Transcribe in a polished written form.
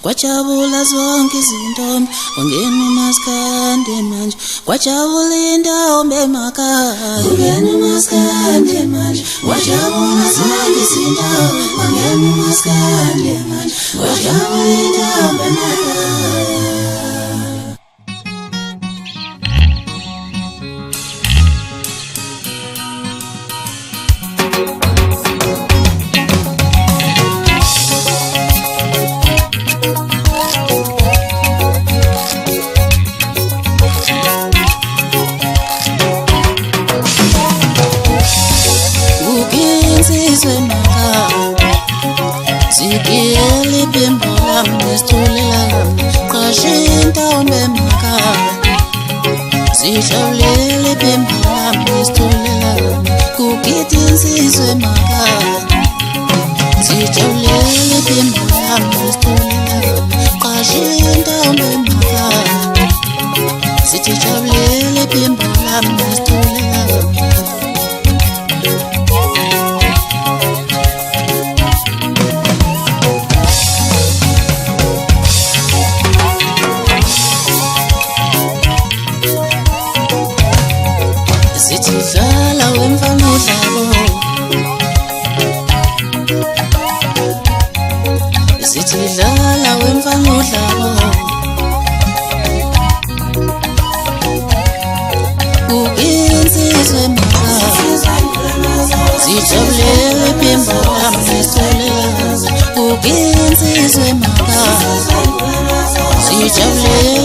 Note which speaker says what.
Speaker 1: kwajabula zonke izintombi ungena umaskandi manje kwajabula intombi emakhaya ungena umaskandi manje kwajabula zonke izintombi ungena umaskandi manje kwajabula intombi emakhaya. Sikiyeli bimbo lami nesithole lami qashinta umemakhaya sijabulele bimbo lami nesithole lami kugida insizwe emakhaya sijabulele bimbo lami nesithole lami qashinta umemakhaya sijabulele bimbo lami nesithole lami. Sidlala wemfana udlabo sidlala wemfana udlabo insizwe emakhaya sijabulele bimbo lami nesithole lami insizwe emakhaya sijabulele